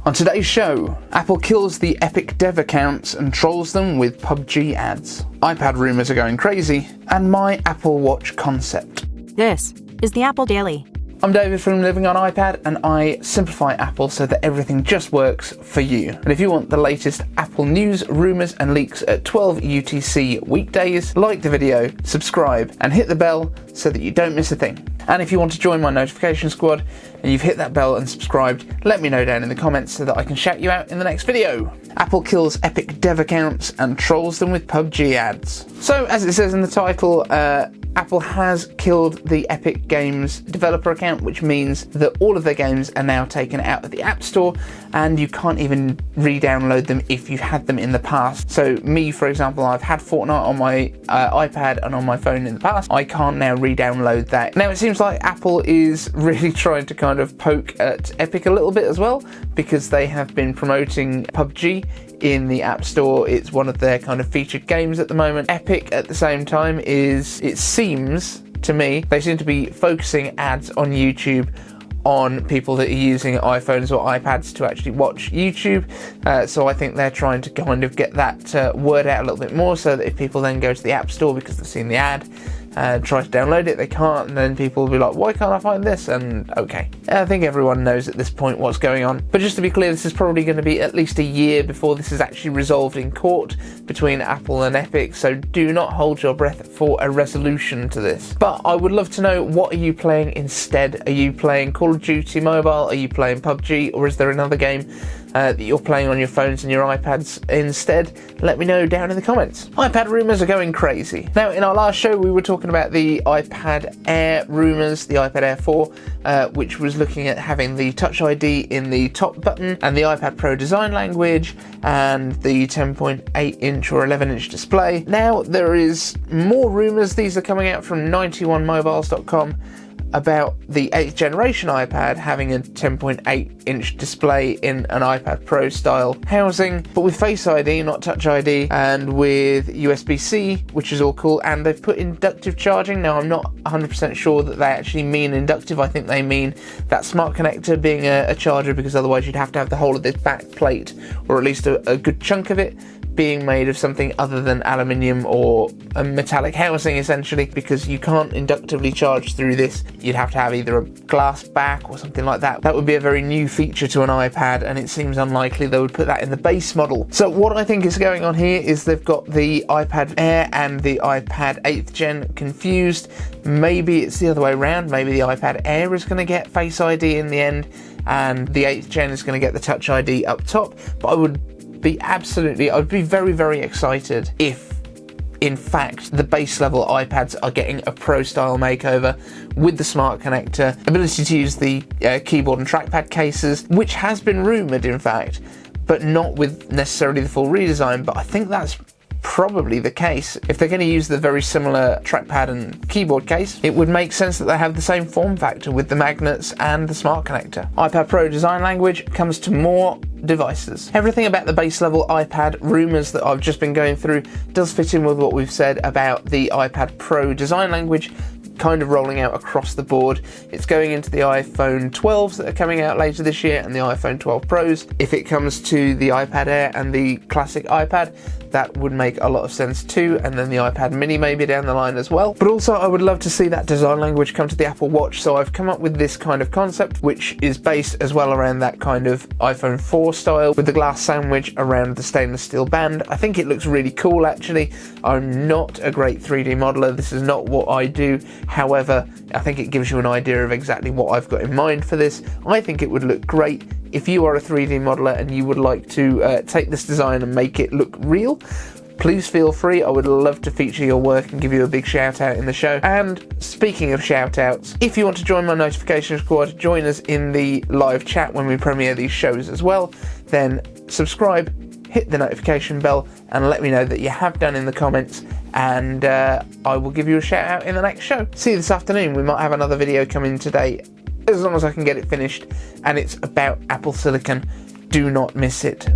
On today's show, Apple kills the Epic dev accounts and trolls them with PubG ads. iPad rumours are going crazy, and my Apple Watch concept. This is the Apple Daily. I'm David from Living on iPad, and I simplify Apple so that everything just works for you. And if you want the latest Apple news, rumours and leaks at 12 UTC weekdays, like the video, subscribe and hit the bell so that you don't miss a thing. And if you want to join my notification squad and you've hit that bell and subscribed, let me know down in the comments so that I can shout you out in the next video. Apple kills Epic dev accounts and trolls them with PubG ads. So, as it says in the title, Apple has killed the Epic Games developer account, which means that all of their games are now taken out of the App Store and you can't even re-download them if you've had them in the past. So me, for example, I've had Fortnite on my iPad and on my phone in the past. I can't now re-download that. Now it seems like Apple is really trying to kind of poke at Epic a little bit as well, because they have been promoting PubG in the App Store. It's one of their kind of featured games at the moment. Epic at the same time is, it seems to me, they seem to be focusing ads on YouTube on people that are using iPhones or iPads to actually watch YouTube. So I think they're trying to kind of get that word out a little bit more, so that if people then go to the App Store because they've seen the ad, try to download it, they can't, and then people will be like, why can't I find this? And okay, I think everyone knows at this point what's going on. But just to be clear, this is probably going to be at least a year before this is actually resolved in court between Apple and Epic, so do not hold your breath for a resolution to this. But I would love to know, what are you playing instead? Are you playing Call of Duty Mobile? Are you playing PUBG? Or is there another game that you're playing on your phones and your iPads instead? Let me know down in the comments. iPad rumours are going crazy. Now, in our last show, we were talking about the iPad Air rumours, the iPad Air 4, which was looking at having the Touch ID in the top button and the iPad Pro design language and the 10.8-inch or 11-inch display. Now, there is more rumours. These are coming out from 91mobiles.com about the 8th generation iPad having a 10.8-inch display in an iPad Pro style housing, but with Face ID, not Touch ID, and with USB-C, which is all cool, and they've put inductive charging. Now, I'm not 100% sure that they actually mean inductive. I think they mean that smart connector being a charger, because otherwise you'd have to have the whole of this back plate, or at least a good chunk of it, being made of something other than aluminium or a metallic housing, essentially, because you can't inductively charge through this. You'd have to have either a glass back or something like that. That would be a very new feature to an iPad, and it seems unlikely they would put that in the base model. So what I think is going on here is they've got the iPad Air and the iPad 8th gen confused. Maybe it's the other way around. Maybe the iPad Air is going to get Face ID in the end, and the 8th gen is going to get the Touch ID up top. But I would be very, very excited if, in fact, the base level iPads are getting a Pro style makeover with the smart connector, ability to use the keyboard and trackpad cases, which has been rumoured, in fact, but not with necessarily the full redesign. But I think that's probably the case. If they're going to use the very similar trackpad and keyboard case, it would make sense that they have the same form factor with the magnets and the smart connector. iPad Pro design language comes to more devices. Everything about the base level iPad rumours that I've just been going through does fit in with what we've said about the iPad Pro design language kind of rolling out across the board. It's going into the iPhone 12s that are coming out later this year and the iPhone 12 Pros. If it comes to the iPad Air and the classic iPad, that would make a lot of sense too, and then the iPad mini maybe down the line as well. But also I would love to see that design language come to the Apple Watch, so I've come up with this kind of concept, which is based as well around that kind of iPhone 4 style with the glass sandwich around the stainless steel band. I think it looks really cool, actually. I'm not a great 3D modeler, this is not what I do. However, I think it gives you an idea of exactly what I've got in mind for this. I think it would look great. If you are a 3D modeler and you would like to take this design and make it look real, please feel free. I would love to feature your work and give you a big shout out in the show. And speaking of shout outs, if you want to join my notification squad, join us in the live chat when we premiere these shows as well, then subscribe, hit the notification bell, and let me know that you have done in the comments, and I will give you a shout out in the next show. See you this afternoon. We might have another video coming today, as long as I can get it finished, and it's about Apple Silicon. Do not miss it.